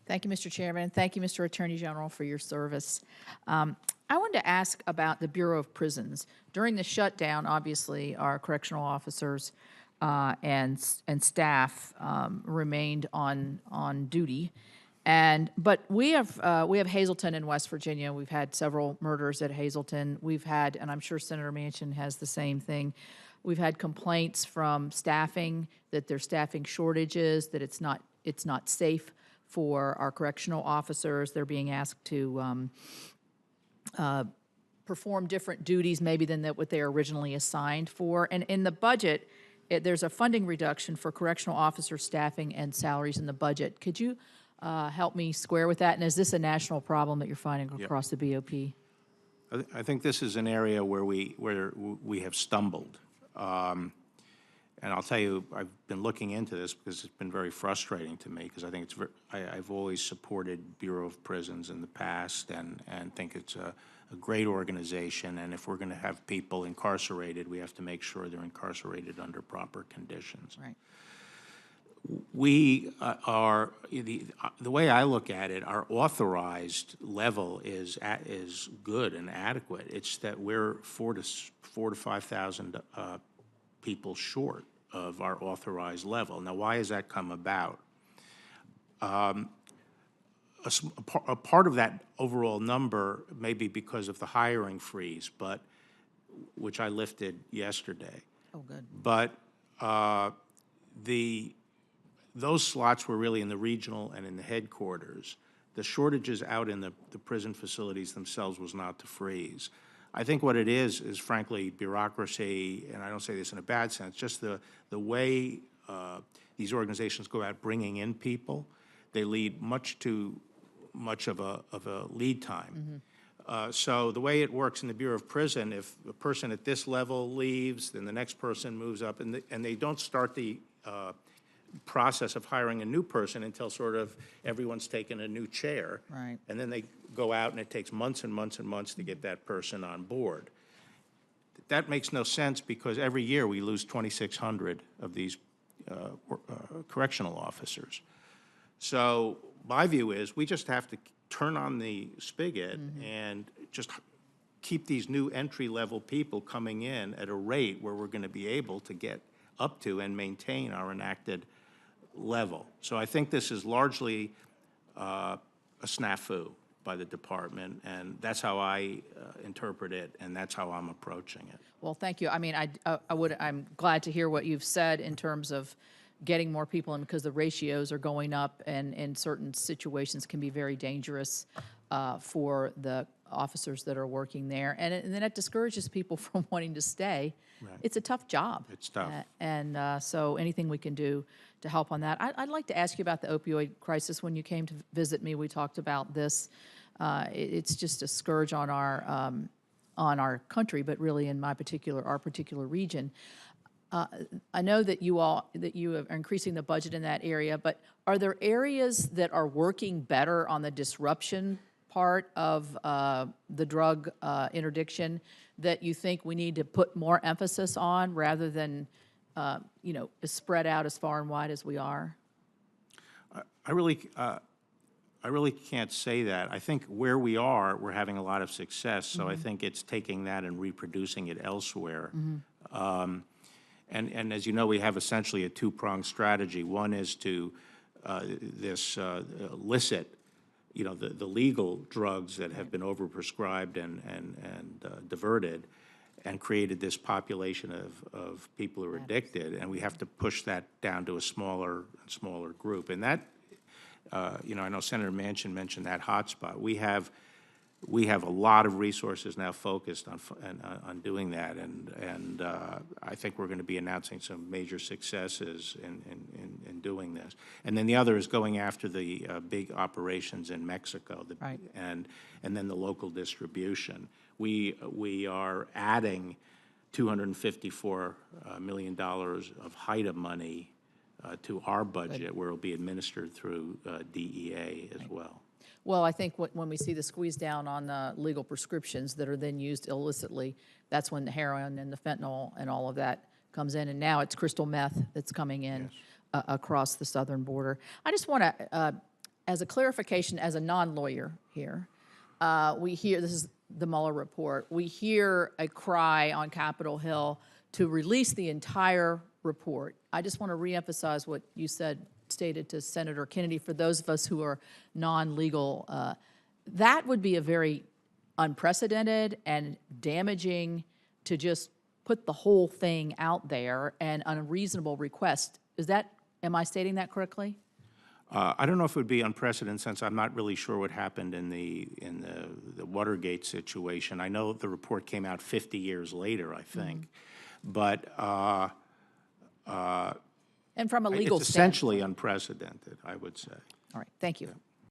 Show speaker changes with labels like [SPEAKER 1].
[SPEAKER 1] Thank you, Mr. Chairman. Thank you, Mr. Attorney General, for your service. I wanted to ask about the Bureau of Prisons. During the shutdown, obviously, our correctional officers and staff remained on duty. But we have Hazelton in West Virginia. We've had several murders at Hazelton. We've had, and I'm sure Senator Manchin has the same thing. We've had complaints from staffing that there's staffing shortages, that it's not safe for our correctional officers. They're being asked to perform different duties maybe than what they were originally assigned for. And in the budget, there's a funding reduction for correctional officer staffing and salaries in the budget. Could you help me square with that? And is this a national problem that you're finding across the BOP?
[SPEAKER 2] I think this is an area where we have stumbled. And I'll tell you, I've been looking into this because it's been very frustrating to me, because I think I've always supported Bureau of Prisons in the past and think it's a great organization. And if we're going to have people incarcerated, we have to make sure they're incarcerated under proper conditions.
[SPEAKER 1] Right.
[SPEAKER 2] We are, the way I look at it, our authorized level is good and adequate. It's that we're 4,000 to 5,000 people short of our authorized level. Now, why has that come about? A part of that overall number may be because of the hiring freeze, which I lifted yesterday.
[SPEAKER 1] Oh, good.
[SPEAKER 2] But those slots were really in the regional and in the headquarters. The shortages out in the prison facilities themselves was not to freeze. I think what it is frankly bureaucracy, and I don't say this in a bad sense, just the way these organizations go out bringing in people. They lead much of a lead time. So the way it works in the Bureau of Prison, if a person at this level leaves, then the next person moves up, and they don't start the process of hiring a new person until sort of everyone's taken a new chair.
[SPEAKER 1] Right.
[SPEAKER 2] And then they go out, and it takes months and months and months to get that person on board. That makes no sense, because every year we lose 2,600 of these correctional officers. So my view is we just have to turn on the spigot and just keep these new entry-level people coming in at a rate where we're going to be able to get up to and maintain our enacted level. So I think this is largely a snafu by the department, and that's how I interpret it, and that's how I'm approaching it.
[SPEAKER 1] Well, thank you. I mean, I'm glad to hear what you've said in terms of getting more people in, because the ratios are going up, and in certain situations can be very dangerous for the officers that are working there, and then it discourages people from wanting to stay. Right. It's a tough job.
[SPEAKER 2] It's tough.
[SPEAKER 1] So anything we can do to help on that. I'd like to ask you about the opioid crisis. When you came to visit me, we talked about this. It's just a scourge on our country, but really in our particular region. I know that you are increasing the budget in that area, but are there areas that are working better on the disruption part of the drug interdiction that you think we need to put more emphasis on, rather than spread out as far and wide as we are?
[SPEAKER 2] I really can't say that. I think where we are, we're having a lot of success. So I think it's taking that and reproducing it elsewhere. And as you know, we have essentially a two-pronged strategy. One is to illicit, the legal drugs that have been overprescribed and diverted, and created this population of people who are addicted, and we have to push that down to a smaller group. And that, I know Senator Manchin mentioned that hotspot. We have a lot of resources now focused on doing that, and I think we're going to be announcing some major successes in doing this. And then the other is going after the big operations in Mexico,
[SPEAKER 1] right.
[SPEAKER 2] and then the local distribution. We are adding $254 million of HIDTA money to our budget, where it will be administered through DEA as well.
[SPEAKER 1] Well, I think when we see the squeeze down on the legal prescriptions that are then used illicitly, that's when the heroin and the fentanyl and all of that comes in. And now it's crystal meth that's coming in across the southern border. I just want to as a clarification, as a non-lawyer here, we hear, this is the Mueller report, we hear a cry on Capitol Hill to release the entire report. I just want to reemphasize what you stated to Senator Kennedy, for those of us who are non-legal. That would be a very unprecedented and damaging to just put the whole thing out there, and an unreasonable request. Am I stating that correctly?
[SPEAKER 2] I don't know if it would be unprecedented, since I'm not really sure what happened in the Watergate situation. I know the report came out 50 years later, I think. But
[SPEAKER 1] And from a legal
[SPEAKER 2] it's essentially
[SPEAKER 1] standpoint.
[SPEAKER 2] unprecedented, I would say.
[SPEAKER 1] All right, thank you.